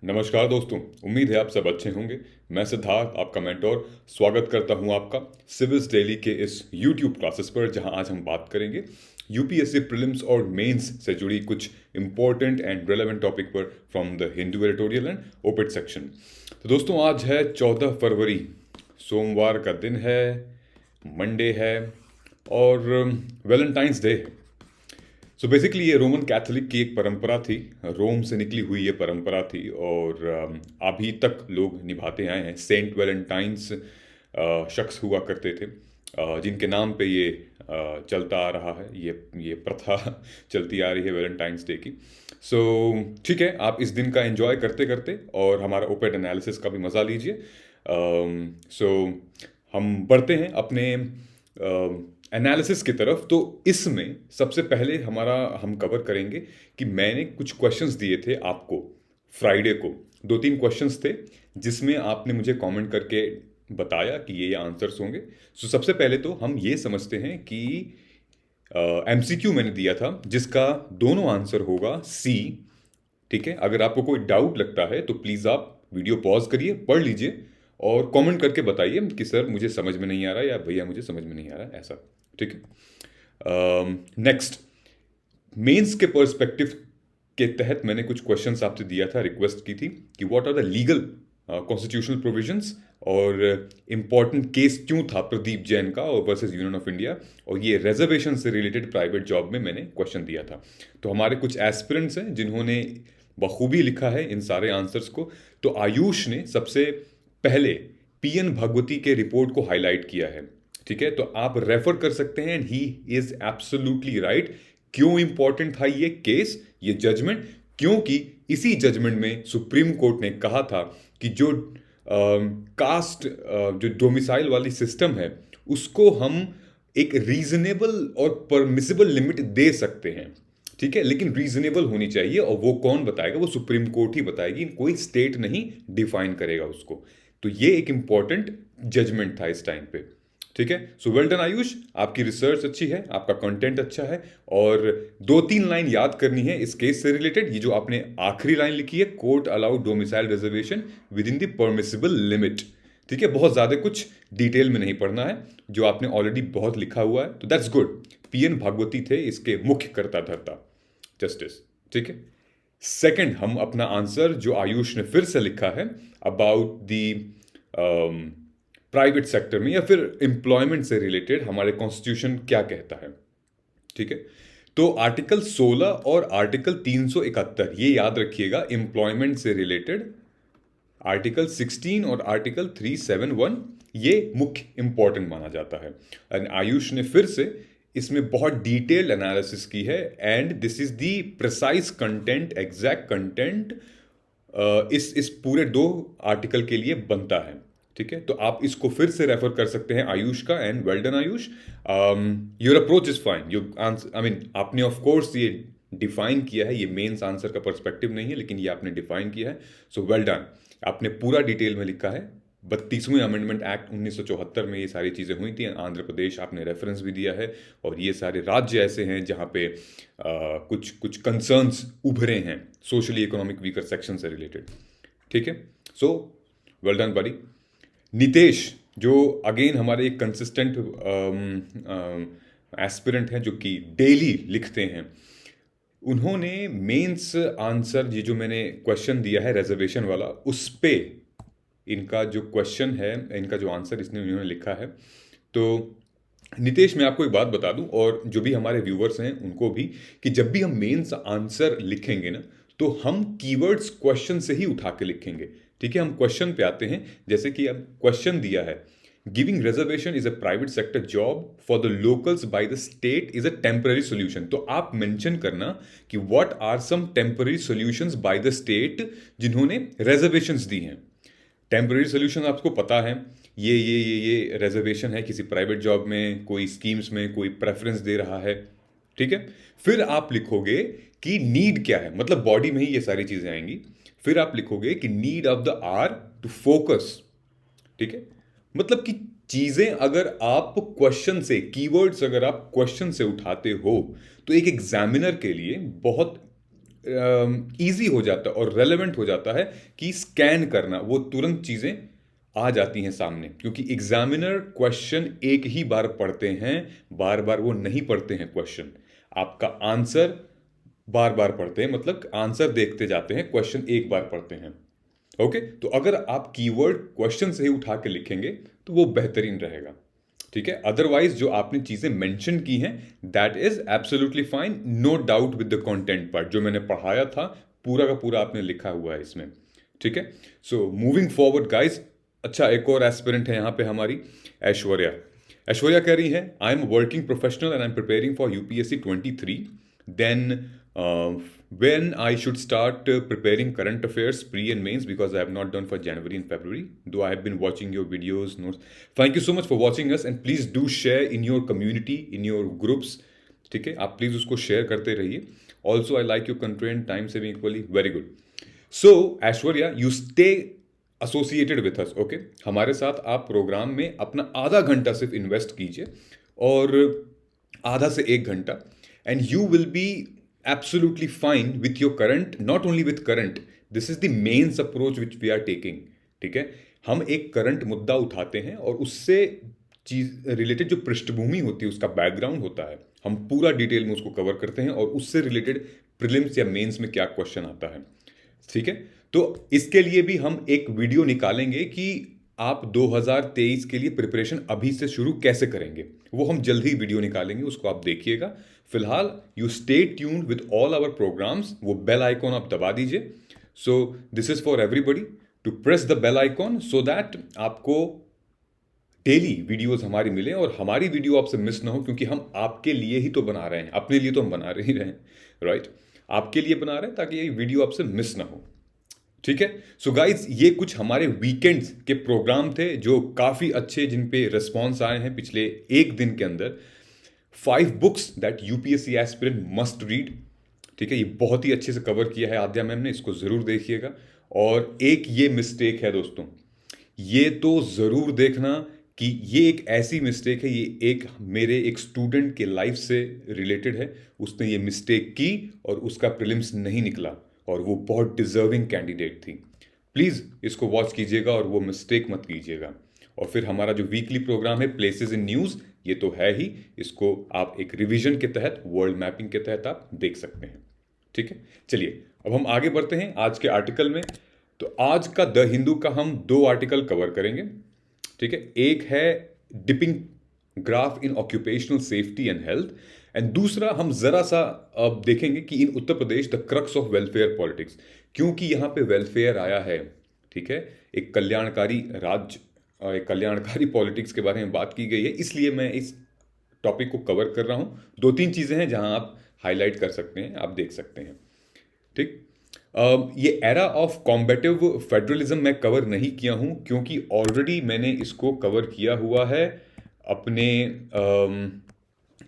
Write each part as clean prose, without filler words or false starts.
नमस्कार दोस्तों। उम्मीद है आप सब अच्छे होंगे। मैं सिद्धार्थ, आपका मेंटोर, स्वागत करता हूं आपका सिविल्स डेली के इस यूट्यूब क्लासेस पर, जहां आज हम बात करेंगे यूपीएससी प्रीलिम्स और मेंस से जुड़ी कुछ इंपॉर्टेंट एंड रेलेवेंट टॉपिक पर from the Hindu editorial and op-ed section. तो दोस्तों, आज है 14 फरवरी, सोमवार का दिन है, मंडे है और वैलेंटाइंस डे है। सो बेसिकली ये रोमन कैथोलिक की एक परंपरा थी, रोम से निकली हुई ये परंपरा थी और अभी तक लोग निभाते आए हैं। सेंट वैलेंटाइंस शख्स हुआ करते थे, जिनके नाम पे ये चलता आ रहा है, ये प्रथा चलती आ रही है वैलेंटाइंस डे की। सो ठीक है, आप इस दिन का एंजॉय करते करते और हमारा ओपेड एनालिसिस का भी मज़ा लीजिए। सो हम बढ़ते हैं अपने एनालिसिस की तरफ। तो इसमें सबसे पहले हम कवर करेंगे कि मैंने कुछ क्वेश्चंस दिए थे आपको फ्राइडे को। दो तीन क्वेश्चंस थे जिसमें आपने मुझे कमेंट करके बताया कि ये आंसर्स होंगे। सो सबसे पहले तो हम ये समझते हैं कि एमसीक्यू मैंने दिया था जिसका दोनों आंसर होगा सी। ठीक है, अगर आपको कोई डाउट लगता है तो प्लीज़ आप वीडियो पॉज करिए, पढ़ लीजिए और कमेंट करके बताइए कि सर मुझे समझ में नहीं आ रहा या भैया मुझे समझ में नहीं आ रहा, ऐसा। ठीक है। नेक्स्ट, मेंस के पर्सपेक्टिव के तहत मैंने कुछ क्वेश्चंस आपसे दिया था, रिक्वेस्ट की थी कि what are the legal constitutional provisions और इम्पॉर्टेंट केस क्यों था प्रदीप जैन का और वर्सेस यूनियन ऑफ इंडिया, और ये रिजर्वेशन से रिलेटेड प्राइवेट जॉब में मैंने क्वेश्चन दिया था। तो हमारे कुछ एस्पिरेंट्स हैं जिन्होंने बखूबी लिखा है इन सारे आंसर्स को। तो आयुष ने सबसे पहले पीएन भगवती के रिपोर्ट को हाईलाइट किया है। ठीक है, तो आप रेफर कर सकते हैं and he is absolutely right. क्यों इंपॉर्टेंट था ये केस, ये जजमेंट? क्योंकि इसी जजमेंट में सुप्रीम कोर्ट ने कहा था कि जो कास्ट जो डोमिसाइल वाली सिस्टम है उसको हम एक रीजनेबल और परमिसिबल लिमिट दे सकते हैं। ठीक है, लेकिन रीजनेबल होनी चाहिए, और वो कौन बताएगा? वो सुप्रीम कोर्ट ही बताएगी, कोई स्टेट नहीं डिफाइन करेगा उसको। तो ये एक इंपॉर्टेंट जजमेंट था इस टाइम पे। ठीक है, सो वेल डन आयुष, आपकी रिसर्च अच्छी है, आपका कंटेंट अच्छा है, और दो तीन लाइन याद करनी है इस केस से रिलेटेड। ये जो आपने आखिरी लाइन लिखी है, court allowed domicile reservation with in the permissible limit. ठीक है, बहुत ज़्यादा कुछ डिटेल में नहीं पढ़ना है, जो आपने ऑलरेडी बहुत लिखा हुआ है, तो दैट्स गुड। पीएन भागवती थे इसके मुख्य कर्ता धर्ता, जस्टिस। ठीक है, सेकंड, हम अपना आंसर जो आयुष ने फिर से लिखा है अबाउट द प्राइवेट सेक्टर में या फिर एम्प्लॉयमेंट से रिलेटेड हमारे कॉन्स्टिट्यूशन क्या कहता है। ठीक है, तो आर्टिकल 16 और आर्टिकल 371 ये याद रखिएगा, एम्प्लॉयमेंट से रिलेटेड आर्टिकल 16 और आर्टिकल 371 ये मुख्य इंपॉर्टेंट माना जाता है। एंड आयुष ने फिर से इसमें बहुत डिटेल्ड एनालिसिस की है, and this is the precise content, exact content इस पूरे दो आर्टिकल के लिए बनता है। ठीक है, तो आप इसको फिर से रेफर कर सकते हैं आयुष का, and well done Ayush, your approach is fine. You answer, I mean आपने ऑफ कोर्स ये डिफाइन किया है, ये मेंस आंसर का पर्सपेक्टिव नहीं है, लेकिन ये आपने डिफाइन किया है, सो वेल डन। आपने पूरा डिटेल में लिखा है। 32वें अमेंडमेंट एक्ट 1974 में ये सारी चीज़ें हुई थी। आंध्र प्रदेश आपने रेफरेंस भी दिया है, और ये सारे राज्य ऐसे हैं जहाँ पे कुछ कुछ कंसर्न्स उभरे हैं सोशली इकोनॉमिक वीकर सेक्शन से रिलेटेड। ठीक है, सो वेल डन बड़ी। नितेश, जो अगेन हमारे एक कंसिस्टेंट एस्पिरेंट हैं जो कि डेली लिखते हैं, उन्होंने मेंस आंसर, ये जो मैंने क्वेश्चन दिया है रिजर्वेशन वाला, उस पे इनका जो क्वेश्चन है, इनका जो आंसर इन्होंने लिखा है। तो नितेश, मैं आपको एक बात बता दूं, और जो भी हमारे व्यूवर्स हैं उनको भी, कि जब भी हम मेंस आंसर लिखेंगे ना, तो हम कीवर्ड्स क्वेश्चन से ही उठा के लिखेंगे। ठीक है, हम क्वेश्चन पे आते हैं। जैसे कि अब क्वेश्चन दिया है, giving reservation is a private sector job for the locals by the state is a temporary solution. तो आप मेंशन करना कि what are some temporary solutions by the state जिन्होंने रिजर्वेशंस दी हैं। टेम्पररी सोल्यूशन आपको पता है, ये रिजर्वेशन है किसी प्राइवेट जॉब में, कोई स्कीम्स में कोई प्रेफरेंस दे रहा है। ठीक है, फिर आप लिखोगे कि नीड क्या है, मतलब बॉडी में ही ये सारी चीजें आएंगी। फिर आप लिखोगे कि need of the hour to focus. ठीक है, मतलब कि चीजें अगर आप क्वेश्चन से, कीवर्ड्स अगर आप क्वेश्चन से उठाते हो, तो एक एग्जामिनर के लिए बहुत ईजी हो जाता है और रेलेवेंट हो जाता है कि स्कैन करना, वो तुरंत चीज़ें आ जाती हैं सामने, क्योंकि एग्जामिनर क्वेश्चन एक ही बार पढ़ते हैं, बार बार वो नहीं पढ़ते हैं क्वेश्चन। आपका आंसर बार बार पढ़ते हैं, मतलब आंसर देखते जाते हैं, क्वेश्चन एक बार पढ़ते हैं। ओके, तो अगर आप कीवर्ड क्वेश्चन से ही उठा के लिखेंगे तो वो बेहतरीन रहेगा। ठीक है, अदरवाइज जो आपने चीजें मेंशन की हैं that is absolutely fine, no doubt with the content part, जो मैंने पढ़ाया था पूरा का पूरा आपने लिखा हुआ है इसमें। ठीक है, सो मूविंग फॉरवर्ड गाइस। अच्छा, एक और एस्पिरेंट है यहाँ पे हमारी, ऐश्वर्या। ऐश्वर्या कह रही है, I am working professional and I am preparing for UPSC 23, then when I should start preparing current affairs pre and mains, because I have not done for January and February, though I have been watching your videos, notes. Thank you so much for watching us and please do share in your community, in your groups. ठीक है, आप please उसको share करते रहिए। Also I like your content, time saving equally, very good. So Aishwarya, you stay associated with us, okay. हमारे साथ आप programme में अपना आधा घंटा सिर्फ इन्वेस्ट कीजिए, और आधा से एक घंटा, and you will be absolutely fine with your current, not only with current, this is the mains approach which we are taking। ठीक है, हम एक करंट मुद्दा उठाते हैं और उससे चीज रिलेटेड जो पृष्ठभूमि होती है, उसका बैकग्राउंड होता है, हम पूरा डिटेल में उसको कवर करते हैं और उससे रिलेटेड प्रीलिम्स या मेंस में क्या क्वेश्चन आता है। ठीक है, तो इसके लिए भी हम एक वीडियो निकालेंगे कि आप 2023 के लिए प्रिपरेशन अभी से शुरू कैसे करेंगे, वो हम जल्द ही वीडियो निकालेंगे, उसको आप देखिएगा। फिलहाल you stay tuned with all our programs, वो बेल आइकॉन आप दबा दीजिए। So this is for everybody to press the bell icon so that आपको डेली वीडियोस हमारी मिले और हमारी वीडियो आपसे मिस ना हो, क्योंकि हम आपके लिए ही तो बना रहे हैं, अपने लिए तो हम बना ही रहे हैं, राइट। आपके लिए बना रहे हैं ताकि ये वीडियो आपसे मिस ना हो। ठीक है, सो गाइज, ये कुछ हमारे वीकेंड्स के प्रोग्राम थे जो काफ़ी अच्छे, जिन पे रिस्पॉन्स आए हैं पिछले एक दिन के अंदर। 5 books that UPSC aspirant must read. ठीक है, ये बहुत ही अच्छे से कवर किया है आद्या मैम ने, इसको ज़रूर देखिएगा। और एक ये मिस्टेक है दोस्तों, ये तो ज़रूर देखना कि ये एक ऐसी मिस्टेक है, ये एक मेरे एक स्टूडेंट के लाइफ से रिलेटेड है। उसने ये मिस्टेक की और उसका प्रीलिम्स नहीं निकला, और वो बहुत डिजर्विंग कैंडिडेट थी। प्लीज़ इसको वॉच कीजिएगा और वो मिस्टेक मत कीजिएगा। और फिर हमारा जो वीकली प्रोग्राम है प्लेसेस इन न्यूज़, ये तो है ही, इसको आप एक रिवीजन के तहत, वर्ल्ड मैपिंग के तहत आप देख सकते हैं। ठीक है, चलिए अब हम आगे बढ़ते हैं आज के आर्टिकल में। तो आज का द हिंदू का हम 2 आर्टिकल कवर करेंगे। ठीक है, एक है dipping graph in occupational safety and health, and दूसरा हम जरा सा अब देखेंगे कि in Uttar Pradesh the crux of welfare politics, क्योंकि यहाँ पे वेलफेयर आया है। ठीक है, एक कल्याणकारी राज्य, एक कल्याणकारी पॉलिटिक्स के बारे में बात की गई है, इसलिए मैं इस टॉपिक को कवर कर रहा हूँ। 2-3 चीज़ें हैं जहाँ आप हाईलाइट कर सकते हैं, आप देख सकते हैं। ठीक, ये एरा ऑफ कॉम्बेटिव फेडरलिज्म मैं कवर नहीं किया हूँ, क्योंकि ऑलरेडी मैंने इसको कवर किया हुआ है अपने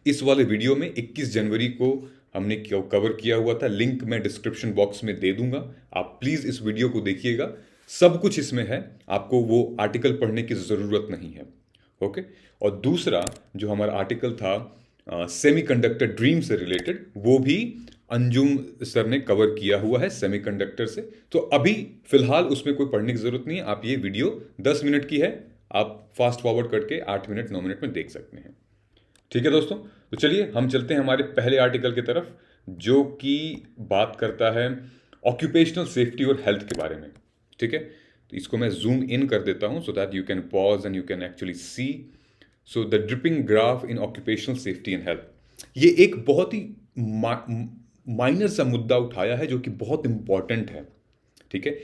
इस वाले वीडियो में। 21 जनवरी को हमने कवर किया हुआ था, लिंक मैं डिस्क्रिप्शन बॉक्स में दे दूंगा, आप प्लीज़ इस वीडियो को देखिएगा, सब कुछ इसमें है, आपको वो आर्टिकल पढ़ने की ज़रूरत नहीं है। ओके, और दूसरा जो हमारा आर्टिकल था सेमीकंडक्टर ड्रीम से रिलेटेड, वो भी अंजुम सर ने कवर किया हुआ है सेमीकंडक्टर से, तो अभी फिलहाल उसमें कोई पढ़ने की ज़रूरत नहीं है। आप ये वीडियो 10 मिनट की है, आप फास्ट फॉरवर्ड करके 8 मिनट 9 मिनट में देख सकते हैं। ठीक है दोस्तों, तो चलिए हम चलते हैं हमारे पहले आर्टिकल की तरफ, जो कि बात करता है ऑक्यूपेशनल सेफ्टी और हेल्थ के बारे में। ठीक है, तो इसको मैं जूम इन कर देता हूं so that you can pause and you can actually see. So the dripping graph in occupational safety and health, ये एक बहुत ही माइनर सा मुद्दा उठाया है जो कि बहुत इंपॉर्टेंट है। ठीक है,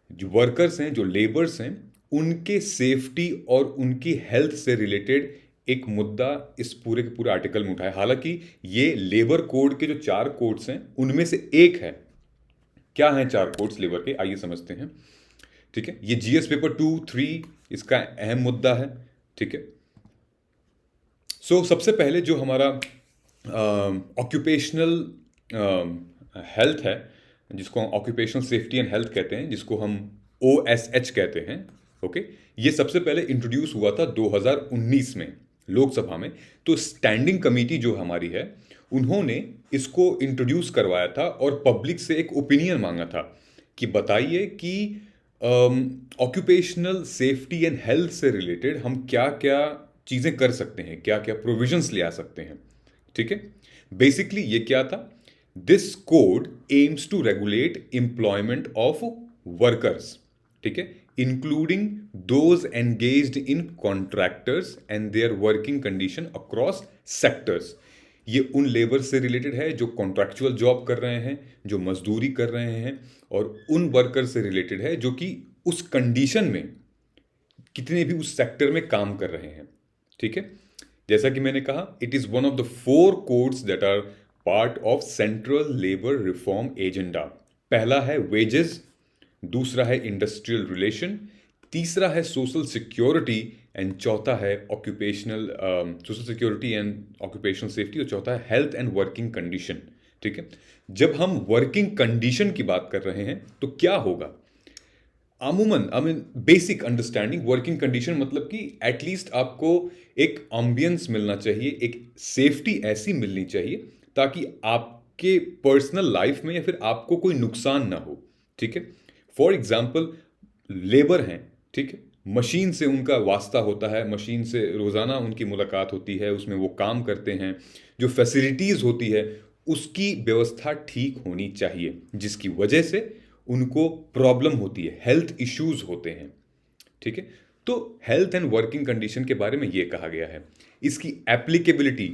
जो वर्कर्स हैं, जो लेबर्स हैं, उनके सेफ्टी और उनकी हेल्थ से रिलेटेड एक मुद्दा इस पूरे के पूरे आर्टिकल में उठाया। हालांकि ये लेबर कोड के जो 4 कोड्स हैं उनमें से एक है। क्या हैं 4 कोड्स लेबर के, आइए समझते हैं। ठीक है, ये जीएस पेपर 2, 3 इसका अहम मुद्दा है। ठीक है, सो सबसे पहले जो हमारा ऑक्यूपेशनल हेल्थ है, जिसको हम ऑक्यूपेशनल सेफ्टी एंड हेल्थ कहते हैं, जिसको हम OSH कहते हैं। ओके, ये सबसे पहले इंट्रोड्यूस हुआ था 2019 में लोकसभा में। तो स्टैंडिंग कमेटी जो हमारी है उन्होंने इसको इंट्रोड्यूस करवाया था और पब्लिक से एक ओपिनियन मांगा था कि बताइए कि ऑक्यूपेशनल सेफ्टी एंड हेल्थ से रिलेटेड हम क्या क्या चीज़ें कर सकते हैं, क्या क्या प्रोविजंस ले आ सकते हैं। ठीक है, बेसिकली ये क्या था, this code aims to regulate employment of workers, ठीक है, including those engaged in contractors and their working condition across sectors. ये उन लेबर से रिलेटेड है जो कॉन्ट्रैक्चुअल जॉब कर रहे हैं, जो मजदूरी कर रहे हैं, और उन वर्कर से रिलेटेड है जो कि उस कंडीशन में कितने भी उस सेक्टर में काम कर रहे हैं। ठीक है, जैसा कि मैंने कहा, it is one of the 4 codes that are part of central labour reform agenda. पहला है वेजेस, दूसरा है इंडस्ट्रियल रिलेशन, तीसरा है सोशल सिक्योरिटी एंड चौथा है occupational social security and occupational safety, और चौथा है हेल्थ एंड वर्किंग कंडीशन। ठीक है, जब हम वर्किंग कंडीशन की बात कर रहे हैं तो क्या होगा, अमूमन बेसिक अंडरस्टैंडिंग वर्किंग कंडीशन मतलब कि एटलीस्ट आपको एक एम्बियंस मिलना चाहिए, एक सेफ्टी ऐसी मिलनी चाहिए ताकि आपके पर्सनल लाइफ में या फिर आपको कोई नुकसान ना हो। ठीक है, फॉर एग्जाम्पल लेबर हैं, ठीक है, मशीन से उनका वास्ता होता है, मशीन से रोज़ाना उनकी मुलाकात होती है, उसमें वो काम करते हैं, जो फैसिलिटीज़ होती है उसकी व्यवस्था ठीक होनी चाहिए, जिसकी वजह से उनको प्रॉब्लम होती है, हेल्थ इश्यूज होते हैं। ठीक है, तो हेल्थ एंड वर्किंग कंडीशन के बारे में ये कहा गया है। इसकी एप्लीकेबिलिटी,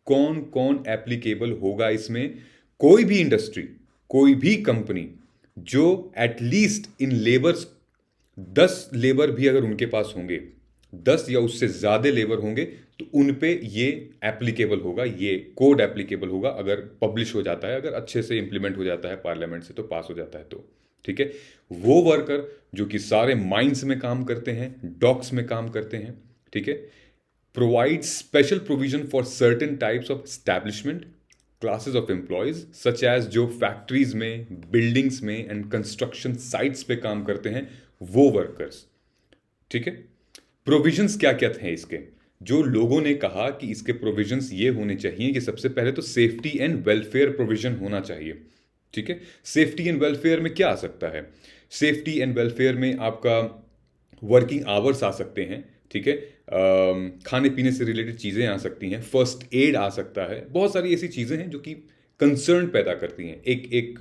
कौन कौन एप्लीकेबल होगा इसमें, कोई भी इंडस्ट्री, कोई भी कंपनी जो एटलीस्ट इन लेबर्स 10 लेबर भी अगर उनके पास होंगे, 10 या उससे ज़्यादा लेबर होंगे, तो उन पे ये एप्लीकेबल होगा, ये कोड एप्लीकेबल होगा अगर पब्लिश हो जाता है, अगर अच्छे से इंप्लीमेंट हो जाता है पार्लियामेंट से, तो पास हो जाता है तो। ठीक है, वो वर्कर जो कि सारे माइंस में काम करते हैं, डॉक्स में काम करते हैं, ठीक है, provide special provision for certain types of establishment, classes of employees such as जो फैक्ट्रीज में, बिल्डिंग्स में एंड कंस्ट्रक्शन साइट्स पे काम करते हैं, वो वर्कर्स। ठीक है, प्रोविजंस क्या क्या थे इसके, जो लोगों ने कहा कि इसके प्रोविजंस ये होने चाहिए कि सबसे पहले तो सेफ्टी एंड वेलफेयर प्रोविजन होना चाहिए। ठीक है, सेफ्टी एंड वेलफेयर में क्या आ सकता है, सेफ्टी एंड वेलफेयर में आपका वर्किंग आवर्स आ सकते हैं। ठीक है, खाने पीने से रिलेटेड चीज़ें आ सकती हैं, फर्स्ट एड आ सकता है, बहुत सारी ऐसी चीज़ें हैं जो कि कंसर्न पैदा करती हैं एक एक,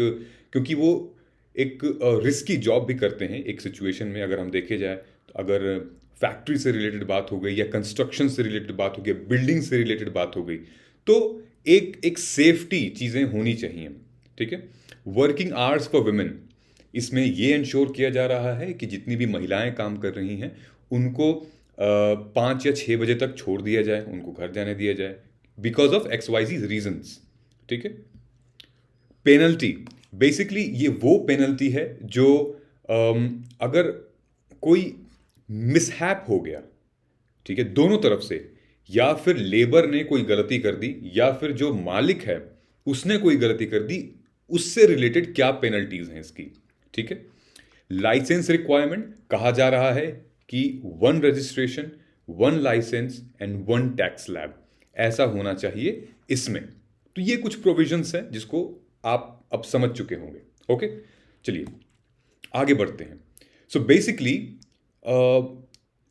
क्योंकि वो एक रिस्की जॉब भी करते हैं एक सिचुएशन में। अगर हम देखे जाए तो अगर फैक्ट्री से रिलेटेड बात हो गई या कंस्ट्रक्शन से रिलेटेड बात हो गई, बिल्डिंग से रिलेटेड बात हो गई, तो एक एक सेफ्टी चीज़ें होनी चाहिए। ठीक है, वर्किंग आवर्स फॉर वुमेन, इसमें ये इंश्योर किया जा रहा है कि जितनी भी महिलाएं काम कर रही हैं उनको 5 या 6 बजे तक छोड़ दिया जाए, उनको घर जाने दिया जाए बिकॉज ऑफ XYZ रीजंस। ठीक है, पेनल्टी, बेसिकली ये वो पेनल्टी है जो अगर कोई मिसहैप हो गया, ठीक है, दोनों तरफ से, या फिर लेबर ने कोई गलती कर दी या फिर जो मालिक है उसने कोई गलती कर दी, उससे रिलेटेड क्या पेनल्टीज हैं इसकी। ठीक है, लाइसेंस रिक्वायरमेंट, कहा जा रहा है कि 1 registration, 1 licence and 1 tax lab, ऐसा होना चाहिए इसमें। तो ये कुछ प्रोविजंस हैं जिसको आप अब समझ चुके होंगे। ओके, चलिए आगे बढ़ते हैं। सो बेसिकली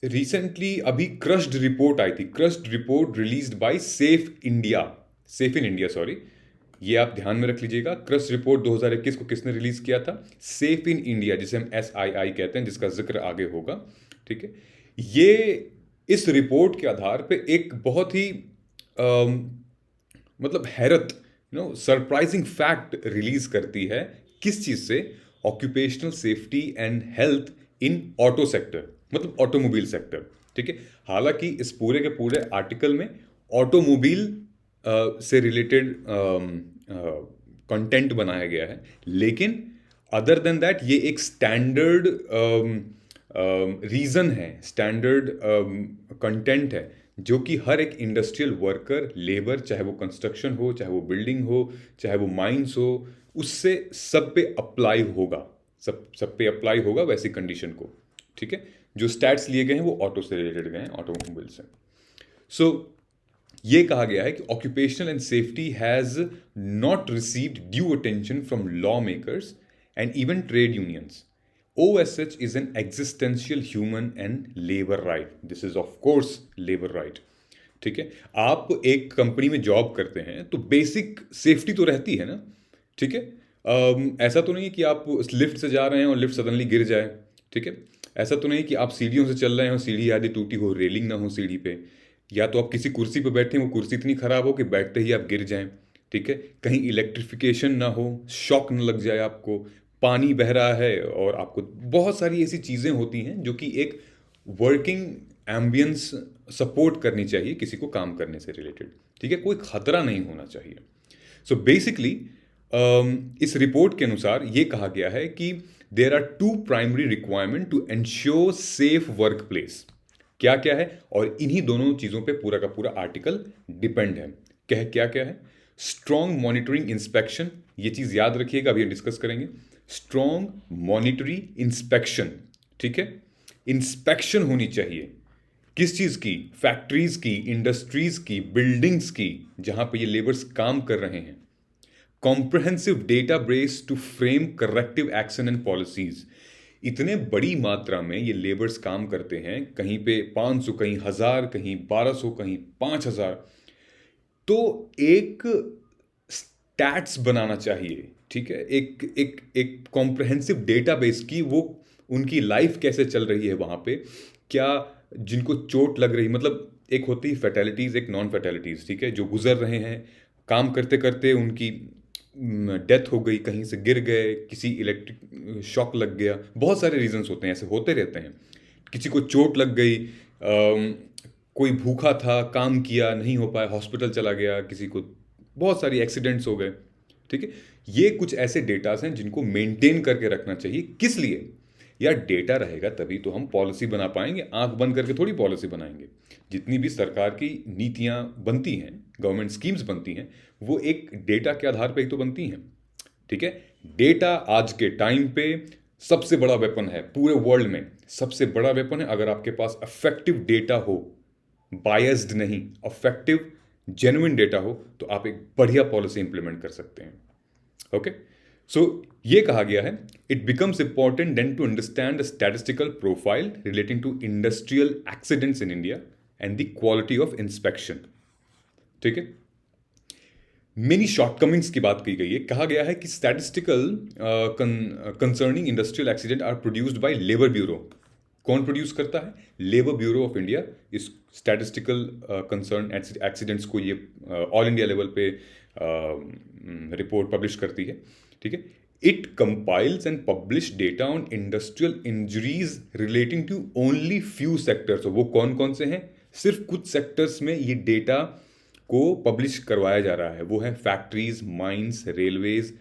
रिसेंटली अभी क्रश्ड रिपोर्ट आई थी, crushed report released by safe in India, sorry, ये आप ध्यान में रख लीजिएगा। क्रश्ड रिपोर्ट 2021 को किसने रिलीज किया था, सेफ इन इंडिया, जिसे हम SII कहते हैं, जिसका जिक्र आगे होगा। ठीक है, ये इस रिपोर्ट के आधार पे एक बहुत ही मतलब हैरत, सरप्राइजिंग फैक्ट रिलीज करती है। किस चीज से, occupational safety and health in auto sector, मतलब ऑटोमोबाइल सेक्टर। ठीक है, हालांकि इस पूरे के पूरे आर्टिकल में ऑटोमोबाइल से रिलेटेड कंटेंट बनाया गया है, लेकिन अदर देन दैट ये एक स्टैंडर्ड रीज़न है, स्टैंडर्ड कंटेंट है, जो कि हर एक इंडस्ट्रियल वर्कर, लेबर, चाहे वो कंस्ट्रक्शन हो, चाहे वो बिल्डिंग हो, चाहे वो माइंस हो, उससे सब पे अप्लाई होगा, सब पे अप्लाई होगा वैसी कंडीशन को। ठीक है, जो स्टैट्स लिए गए हैं वो ऑटो से रिलेटेड गए हैं, ऑटोमोबाइल से। सो ये कहा गया है कि occupational and safety has not received due attention from law makers and even trade unions. OSH is an existential human and labor right. This is of course labor right. ठीक है. आप एक कंपनी में जॉब करते हैं तो basic safety तो रहती है ना. ठीक है. ऐसा तो नहीं है कि आप लिफ्ट से जा रहे हैं और लिफ्ट सडनली गिर जाए. ठीक है. ऐसा तो नहीं कि आप सीढ़ियों से चल रहे हैं और सीढ़ी आधी टूटी हो, रेलिंग ना हो सीढ़ी पे, या तो आप किसी कुर्सी पे बैठे हैं, वो कुर्सी इतनी ख़राब हो कि बैठते ही आप गिर जाएं. ठीक है. कहीं इलेक्ट्रिफिकेशन ना हो, शॉक न लग जाए आपको, पानी बह रहा है और आपको, बहुत सारी ऐसी चीज़ें होती हैं जो कि एक वर्किंग एम्बियंस सपोर्ट करनी चाहिए किसी को काम करने से रिलेटेड. ठीक है. कोई खतरा नहीं होना चाहिए. सो बेसिकली इस रिपोर्ट के अनुसार ये कहा गया है कि there are 2 primary requirement to ensure safe workplace. क्या क्या है, और इन्हीं दोनों चीज़ों पे पूरा का पूरा आर्टिकल डिपेंड है. क्या क्या है? Strong monitoring inspection. ये चीज़ याद रखिएगा, अभी डिस्कस करेंगे. Strong monitoring inspection. ठीक है. इंस्पेक्शन होनी चाहिए. किस चीज़ की? फैक्ट्रीज की, इंडस्ट्रीज की, बिल्डिंग्स की, जहां पे ये लेबर्स काम कर रहे हैं. Comprehensive database to frame corrective action and policies. इतने बड़ी मात्रा में ये लेबर्स काम करते हैं, कहीं पे 500, कहीं 1000, कहीं 1200, कहीं 5000. तो एक स्टैट्स बनाना चाहिए. ठीक है. एक एक एक कॉम्प्रहेंसिव डेटाबेस की, वो उनकी लाइफ कैसे चल रही है वहाँ पे, क्या जिनको चोट लग रही, मतलब एक होती है फैटेलिटीज़, एक नॉन फैटेलिटीज़. ठीक है. जो गुजर रहे हैं काम करते करते, उनकी डेथ हो गई, कहीं से गिर गए, किसी इलेक्ट्रिक शॉक लग गया, बहुत सारे रीजंस होते हैं, ऐसे होते रहते हैं. किसी को चोट लग गई, कोई भूखा था, काम किया नहीं हो पाया, हॉस्पिटल चला गया, किसी को, बहुत सारी एक्सीडेंट्स हो गए. ठीक है. ये कुछ ऐसे डेटास हैं जिनको मेंटेन करके रखना चाहिए. किस लिए? यार डेटा रहेगा तभी तो हम पॉलिसी बना पाएंगे. आंख बंद करके थोड़ी पॉलिसी बनाएंगे. जितनी भी सरकार की नीतियां बनती हैं, गवर्नमेंट स्कीम्स बनती हैं, वो एक डेटा के आधार पर ही तो बनती हैं. ठीक है. डेटा आज के टाइम पे सबसे बड़ा वेपन है. पूरे वर्ल्ड में सबसे बड़ा वेपन है. अगर आपके पास अफेक्टिव डेटा हो, बायस्ड नहीं, अफेक्टिव जेन्युइन डेटा हो, तो आप एक बढ़िया पॉलिसी इंप्लीमेंट कर सकते हैं. ओके. सो ये कहा गया है, it becomes important then to understand the statistical profile relating to industrial accidents in India and the quality of inspection. ठीक है. मेनी शॉर्टकमिंग्स की बात की गई है. कहा गया है कि statistical concerning industrial accident are produced by labour bureau. कौन प्रोड्यूस करता है? Labour bureau of India. इस स्टैटिस्टिकल कंसर्न एक्सीडेंट्स को ये ऑल इंडिया लेवल पे रिपोर्ट पब्लिश करती है. ठीक है. It compiles and publish data on industrial injuries relating to only few sectors. वो कौन कौन से हैं? सिर्फ कुछ सेक्टर्स में ये डेटा को पब्लिश करवाया जा रहा है. वो है factories, mines, railways,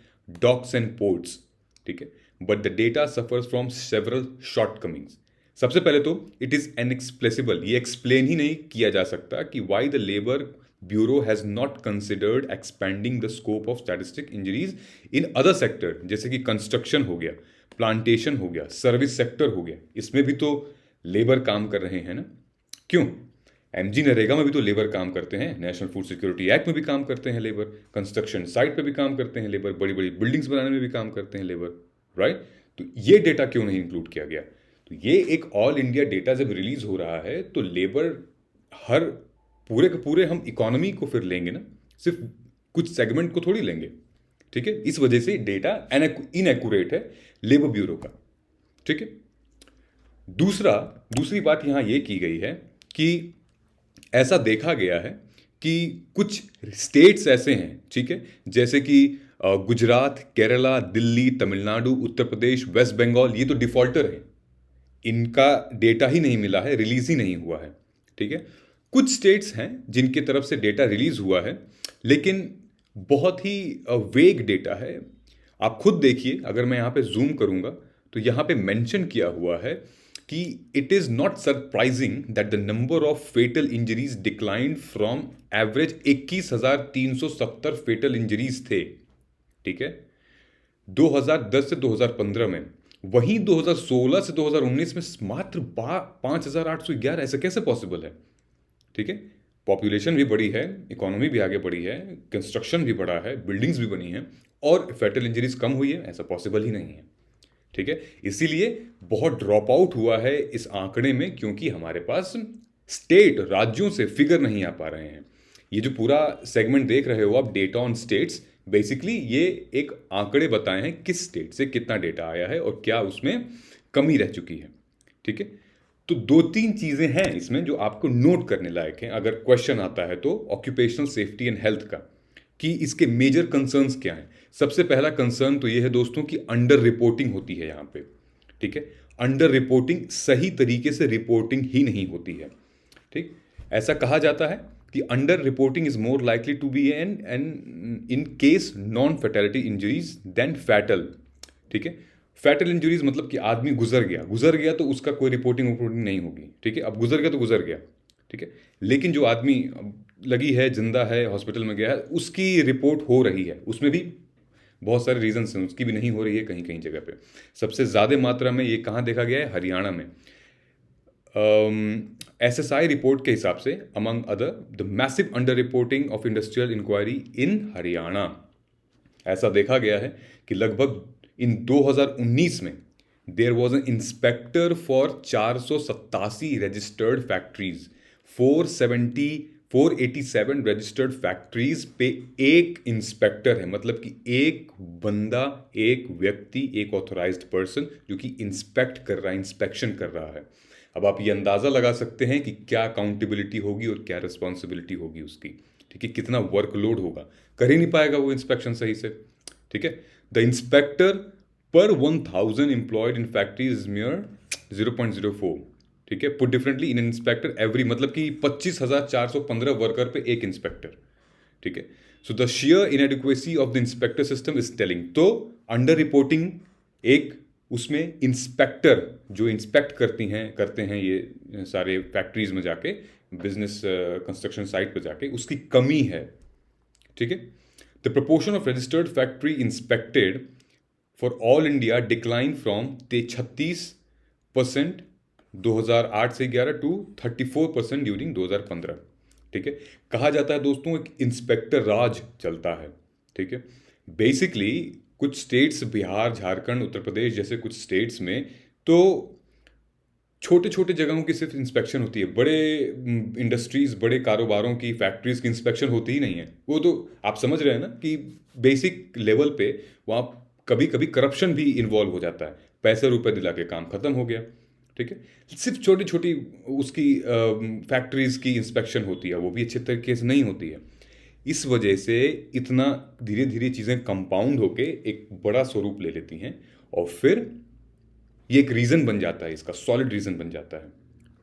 docks and ports. ठीक है. But the data suffers from several shortcomings. सबसे पहले तो इट इज इनएक्सप्लेसिबल. ये एक्सप्लेन ही नहीं किया जा सकता कि why the labour bureau has not considered expanding the scope of statistic injuries in other sector. जैसे कि कंस्ट्रक्शन हो गया, प्लांटेशन हो गया, सर्विस सेक्टर हो गया. इसमें भी तो लेबर काम कर रहे हैं ना. क्यों? एमजी नरेगा में भी तो लेबर काम करते हैं. नेशनल फूड सिक्योरिटी एक्ट में भी काम करते हैं लेबर. कंस्ट्रक्शन साइट पे भी काम करते हैं लेबर. बड़ी बड़ी बिल्डिंग्स बनाने में भी काम करते हैं लेबर. राइट. तो ये डेटा क्यों नहीं इंक्लूड किया गया? तो ये एक ऑल इंडिया डेटा जब रिलीज हो रहा है तो लेबर, हर पूरे के पूरे हम इकोनॉमी को फिर लेंगे ना, सिर्फ कुछ सेगमेंट को थोड़ी लेंगे. ठीक है. इस वजह से डेटा इनएक्यूरेट है लेबर ब्यूरो का. ठीक है. दूसरी बात यहां ये की गई है कि ऐसा देखा गया है कि कुछ स्टेट्स ऐसे हैं, ठीक है, जैसे कि गुजरात, केरला, दिल्ली, तमिलनाडु, उत्तर प्रदेश, वेस्ट बंगाल, ये तो डिफॉल्टर हैं. इनका डेटा ही नहीं मिला है, रिलीज ही नहीं हुआ है. ठीक है. कुछ स्टेट्स हैं जिनकी तरफ से डेटा रिलीज हुआ है, लेकिन बहुत ही वेग डेटा है. आप खुद देखिए, अगर मैं यहाँ पे जूम करूँगा तो यहाँ पे मेंशन किया हुआ है कि it is not surprising that the number of fatal injuries declined from average 21,370 fatal injuries थे. ठीक है. 2010 से 2015 में. वहीं 2016 से 2019 में मात्र 5,811. ऐसा कैसे पॉसिबल है? ठीक है. पॉपुलेशन भी बढ़ी है, इकोनॉमी भी आगे बढ़ी है, कंस्ट्रक्शन भी बढ़ा है, बिल्डिंग्स भी बनी हैं और फैटल इंजरीज कम हुई है, ऐसा पॉसिबल ही नहीं है। ठीक है, इसीलिए बहुत ड्रॉप आउट हुआ है इस आंकड़े में, क्योंकि हमारे पास स्टेट, राज्यों से फिगर नहीं आ पा रहे हैं। ये जो पूरा सेगमेंट देख रहे हो आप, डेटा ऑन स्टेट्स, बेसिकली ये एक आंकड़े बताए हैं किस स्टेट से कितना डेटा आया है और क्या उसमें कमी रह चुकी है। ठीक है, तो दो तीन चीजें हैं इसमें जो आपको नोट करने लायक हैं अगर क्वेश्चन आता है तो, ऑक्यूपेशनल सेफ्टी एंड हेल्थ का, कि इसके मेजर कंसर्न्स क्या हैं। सबसे पहला कंसर्न तो ये है दोस्तों कि अंडर रिपोर्टिंग होती है यहाँ पे। ठीक है, अंडर रिपोर्टिंग, सही तरीके से रिपोर्टिंग ही नहीं होती है। ठीक, ऐसा कहा जाता है कि underreporting is more likely to be an in case non fatality injuries than fatal. ठीक है, फैटल इंजरीज मतलब कि आदमी गुजर गया तो उसका कोई रिपोर्टिंग नहीं होगी। ठीक है, अब गुजर गया तो गुजर गया। ठीक है, लेकिन जो आदमी लगी है, जिंदा है, हॉस्पिटल में गया है, उसकी रिपोर्ट हो रही है। उसमें भी बहुत सारे रीजंस हैं, उसकी भी नहीं हो रही है कहीं कहीं जगह पे। सबसे ज़्यादा मात्रा में ये कहाँ देखा गया है? हरियाणा में। SSI रिपोर्ट के हिसाब से, among other, the massive underreporting of industrial inquiry in Haryana, ऐसा देखा गया है कि लगभग इन 2019 में there was an inspector for 487 registered factories, 487 registered factories पे एक इंस्पेक्टर है। मतलब कि एक बंदा, एक व्यक्ति, एक ऑथराइज्ड पर्सन जो कि इंस्पेक्ट कर रहा है, इंस्पेक्शन कर रहा है। अब आप ये अंदाज़ा लगा सकते हैं कि क्या अकाउंटेबिलिटी होगी और क्या रिस्पॉन्सिबिलिटी होगी उसकी। ठीक है, कितना वर्कलोड होगा, कर ही नहीं पाएगा वो इंस्पेक्शन सही से। ठीक है, द इंस्पेक्टर पर 1000 एम्प्लॉयड इन फैक्ट्री इज मियर 0.04। ठीक है, पुट डिफरेंटली, इन इंस्पेक्टर एवरी, मतलब कि 25,415 वर्कर पे एक इंस्पेक्टर। ठीक है, so the share inadequacy of the inspector system is telling. तो अंडर रिपोर्टिंग, एक उसमें इंस्पेक्टर जो इंस्पेक्ट करते हैं ये सारे फैक्ट्रीज में जाके, बिजनेस कंस्ट्रक्शन साइट पे जाके, उसकी कमी है। ठीक है, the proportion of registered factory inspected for all India decline from 36% 2008 से 11 टू 34% ड्यूरिंग 2015। ठीक है, कहा जाता है दोस्तों एक इंस्पेक्टर राज चलता है। ठीक है, बेसिकली कुछ स्टेट्स, बिहार, झारखंड, उत्तर प्रदेश जैसे कुछ स्टेट्स में तो छोटे छोटे जगहों की सिर्फ इंस्पेक्शन होती है, बड़े इंडस्ट्रीज, बड़े कारोबारों की, फैक्ट्रीज की इंस्पेक्शन होती ही नहीं है। वो तो आप समझ रहे हैं ना कि बेसिक लेवल पे वहाँ कभी कभी करप्शन भी इन्वॉल्व हो जाता है, पैसे रुपए दिला के काम खत्म हो गया। ठीक है, सिर्फ छोटी छोटी उसकी फैक्ट्रीज की इंस्पेक्शन होती है, वो भी अच्छे तरीके से नहीं होती है। इस वजह से इतना धीरे धीरे चीज़ें कंपाउंड होके एक बड़ा स्वरूप ले लेती हैं और फिर ये एक रीज़न बन जाता है, इसका सॉलिड रीज़न बन जाता है।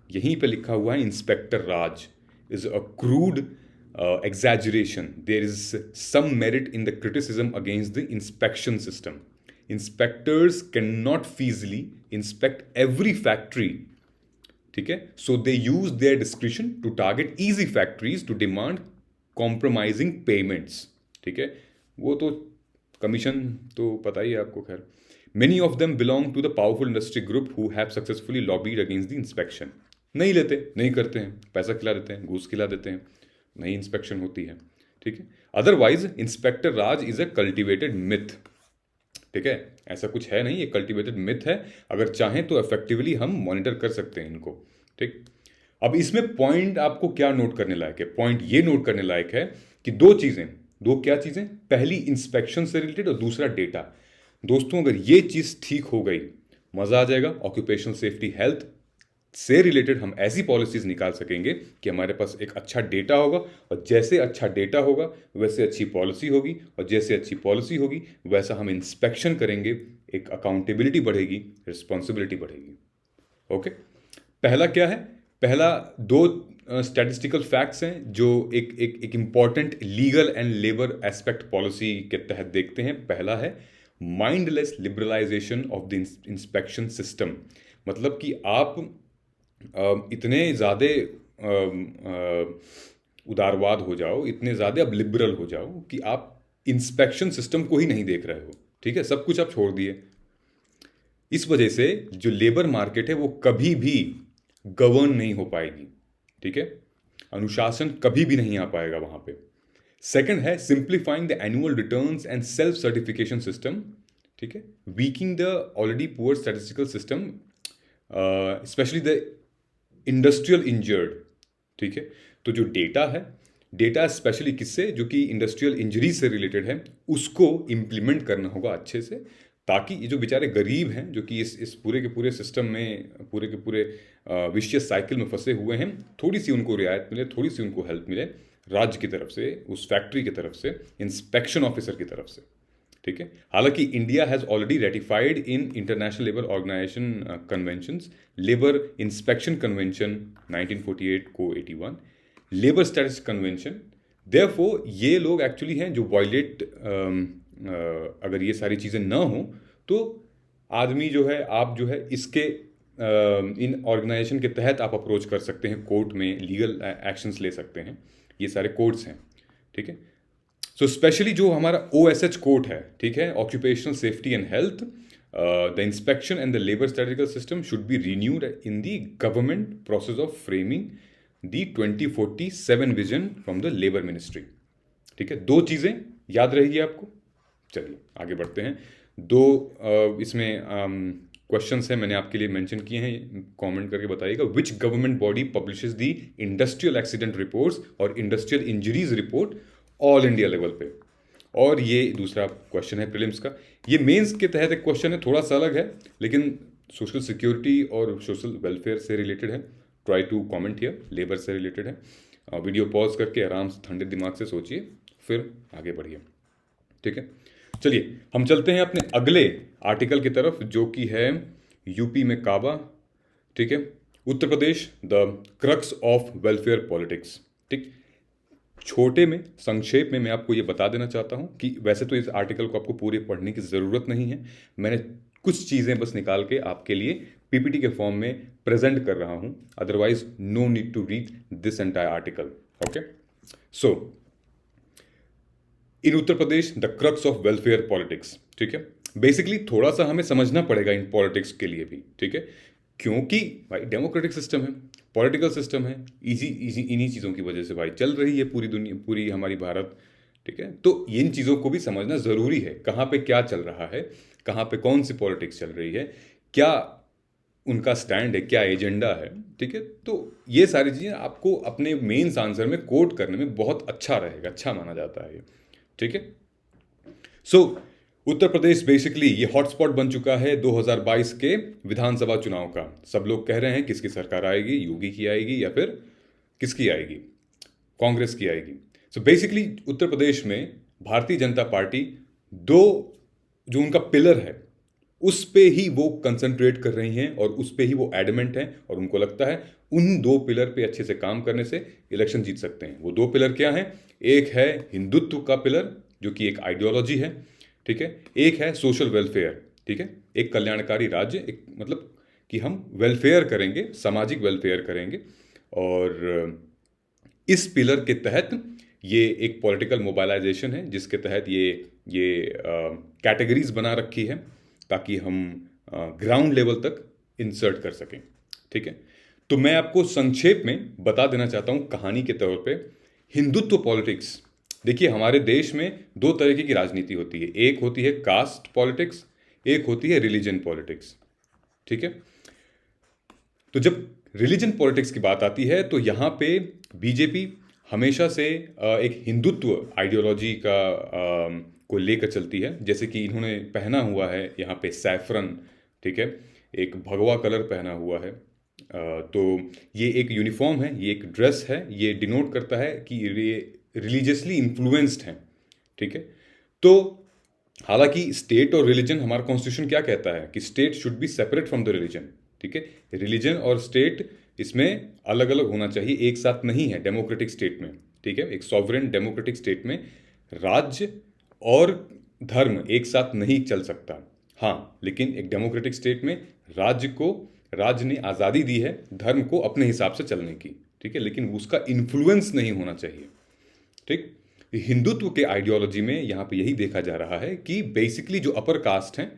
यहीं पे लिखा हुआ है inspector Raj is a crude exaggeration. There is some merit in the criticism against the inspection system. Inspectors cannot feasibly inspect every factory. ठीक है, so they use their discretion to target easy factories to demand compromising payments. ठीक है, वो तो commission तो पता ही है आपको। खैर, many of them belong to the powerful industry group who have successfully lobbied against the inspection. नहीं लेते, नहीं करते हैं, पैसा खिला देते हैं, घूस खिला देते हैं, नहीं इंस्पेक्शन होती है। ठीक है, otherwise inspector Raj is a cultivated myth. ठीक है, ऐसा कुछ है नहीं, ये कल्टिवेटेड मिथ है। अगर चाहें तो इफेक्टिवली हम मॉनिटर कर सकते हैं इनको। ठीक, अब इसमें पॉइंट आपको क्या नोट करने लायक है? पॉइंट ये नोट करने लायक है कि दो क्या चीजें, पहली इंस्पेक्शन से रिलेटेड और दूसरा डेटा। दोस्तों अगर ये चीज ठीक हो गई, मजा आ जाएगा। ऑक्यूपेशनल सेफ्टी हेल्थ से रिलेटेड हम ऐसी पॉलिसीज निकाल सकेंगे कि हमारे पास एक अच्छा डेटा होगा, और जैसे अच्छा डेटा होगा वैसे अच्छी पॉलिसी होगी, और जैसे अच्छी पॉलिसी होगी वैसा हम इंस्पेक्शन करेंगे, एक अकाउंटेबिलिटी बढ़ेगी, रिस्पॉन्सिबिलिटी बढ़ेगी। ओके, पहला क्या है? पहला दो स्टैटिस्टिकल फैक्ट्स हैं जो एक important legal and labour aspect policy के तहत देखते हैं। पहला है mindless liberalisation of the inspection system. मतलब कि आप इतने ज़्यादा उदारवाद हो जाओ, इतने ज़्यादा अब लिबरल हो जाओ कि आप इंस्पेक्शन सिस्टम को ही नहीं देख रहे हो। ठीक है, सब कुछ आप छोड़ दिए। इस वजह से जो लेबर मार्केट है वो कभी भी गवर्न नहीं हो पाएगी। ठीक है, अनुशासन कभी भी नहीं आ पाएगा वहाँ पे। सेकंड है simplifying the annual returns and self certification system, ठीक है, weakening the already poor statistical system, specially the industrial injured, ठीक है। तो जो डेटा है, डेटा स्पेशली किससे, जो कि इंडस्ट्रियल इंजरी से रिलेटेड है, उसको इम्प्लीमेंट करना होगा अच्छे से, ताकि ये जो बेचारे गरीब हैं, जो कि इस पूरे के पूरे सिस्टम में, पूरे के पूरे विशियस साइकिल में फंसे हुए हैं, थोड़ी सी उनको रियायत मिले, थोड़ी सी उनको हेल्प मिले राज्य की तरफ से, उस फैक्ट्री की तरफ से, इंस्पेक्शन ऑफिसर की तरफ से, ठीक है। हालांकि India has already ratified in international labour organisation conventions, labour inspection convention 1948 को 81, लेबर स्टैटिस कन्वेंशन। देयरफॉर ये लोग एक्चुअली हैं जो वायलेट, अगर ये सारी चीज़ें ना हो तो आदमी जो है, आप जो है इसके इन ऑर्गेनाइजेशन के तहत आप अप्रोच कर सकते हैं, कोर्ट में लीगल एक्शंस ले सकते हैं, ये सारे कोर्ट्स हैं, ठीक है। सो स्पेशली जो हमारा OSH कोर्ट है, ठीक है, occupational safety and health, the inspection and the labour statistical system should be renewed in the government process of framing the 2047 vision from the labour ministry, ठीक है। दो चीज़ें याद रहेगी आपको। चलिए आगे बढ़ते हैं। दो इसमें क्वेश्चंस हैं, मैंने आपके लिए मेंशन किए हैं, कमेंट करके बताइएगा। Which government body publishes the industrial accident reports और industrial injuries report all India level पे। और ये दूसरा क्वेश्चन है प्रीलिम्स का। ये मेंस के तहत एक क्वेश्चन है, थोड़ा सा अलग है, लेकिन सोशल सिक्योरिटी और सोशल वेलफेयर से रिलेटेड है। Try to comment here, labour से रिलेटेड है। वीडियो पॉज करके आराम से ठंडे दिमाग से सोचिए, फिर आगे बढ़िए, ठीक है। चलिए हम चलते हैं अपने अगले आर्टिकल की तरफ, जो कि है यूपी में काबा, ठीक है, Uttar Pradesh the crux of welfare politics, ठीक। छोटे में, संक्षेप में मैं आपको ये बता देना चाहता हूँ कि वैसे तो इस आर्टिकल को आपको पूरे पढ़ने की ज़रूरत नहीं है, मैंने कुछ चीज़ें बस निकाल के आपके लिए PPT के फॉर्म में प्रेजेंट कर रहा हूँ, otherwise no need to read this entire article, okay. So in Uttar Pradesh the crux of welfare politics, ठीक है। बेसिकली थोड़ा सा हमें समझना पड़ेगा इन पॉलिटिक्स के लिए भी, ठीक है, क्योंकि भाई डेमोक्रेटिक सिस्टम है, पॉलिटिकल सिस्टम है, इजी इन्हीं चीज़ों की वजह से भाई चल रही है पूरी दुनिया, पूरी हमारी भारत, ठीक है। तो इन चीज़ों को भी समझना ज़रूरी है, कहाँ पे क्या चल रहा है, कहाँ पे कौन सी पॉलिटिक्स चल रही है, क्या उनका स्टैंड है, क्या एजेंडा है, ठीक है। तो ये सारी चीज़ें आपको अपने मेंस आंसर में कोट करने में बहुत अच्छा रहेगा, अच्छा माना जाता है ये, ठीक है। सो उत्तर प्रदेश बेसिकली ये हॉटस्पॉट बन चुका है 2022 के विधानसभा चुनाव का। सब लोग कह रहे हैं किसकी सरकार आएगी, योगी की आएगी या फिर किसकी आएगी, कांग्रेस की आएगी। सो बेसिकली उत्तर प्रदेश में भारतीय जनता पार्टी दो जो उनका पिलर है उस पे ही वो कंसंट्रेट कर रही हैं और उस पे ही वो एडमेंट हैं, और उनको लगता है उन दो पिलर पे अच्छे से काम करने से इलेक्शन जीत सकते हैं। वो दो पिलर क्या हैं? एक है हिंदुत्व का पिलर, जो कि एक आइडियोलॉजी है, ठीक है। एक है सोशल वेलफेयर, ठीक है, एक कल्याणकारी राज्य, एक मतलब कि हम वेलफेयर करेंगे, सामाजिक वेलफेयर करेंगे। और इस पिलर के तहत ये एक पॉलिटिकल मोबाइलाइजेशन है, जिसके तहत ये कैटेगरीज बना रखी है ताकि हम ग्राउंड लेवल तक इंसर्ट कर सकें, ठीक है। तो मैं आपको संक्षेप में बता देना चाहता हूं कहानी के तौर पे। हिंदुत्व पॉलिटिक्स, देखिए हमारे देश में दो तरीके की राजनीति होती है, एक होती है कास्ट पॉलिटिक्स, एक होती है रिलीजन पॉलिटिक्स, ठीक है। तो जब रिलीजन पॉलिटिक्स की बात आती है तो यहाँ पे बीजेपी हमेशा से एक हिंदुत्व आइडियोलॉजी को लेकर चलती है। जैसे कि इन्होंने पहना हुआ है यहाँ पे सैफरन, ठीक है, एक भगवा कलर पहना हुआ है। तो ये एक यूनिफॉर्म है, ये एक ड्रेस है, ये डिनोट करता है कि ये रिलीजियसली इन्फ्लुएंस्ड हैं, ठीक है। तो हालांकि स्टेट और रिलीजन, हमारा कॉन्स्टिट्यूशन क्या कहता है कि state should be separate from the religion, ठीक है। रिलीजन और स्टेट इसमें अलग अलग होना चाहिए, एक साथ नहीं है डेमोक्रेटिक स्टेट में, ठीक है। एक सॉवरेन डेमोक्रेटिक स्टेट में राज्य और धर्म एक साथ नहीं चल सकता। हाँ, लेकिन एक डेमोक्रेटिक स्टेट में राज्य ने आज़ादी दी है धर्म को अपने हिसाब से चलने की, ठीक है, लेकिन उसका इन्फ्लुएंस नहीं होना चाहिए, ठीक। हिंदुत्व के आइडियोलॉजी में यहाँ पे यही देखा जा रहा है कि बेसिकली जो अपर कास्ट हैं,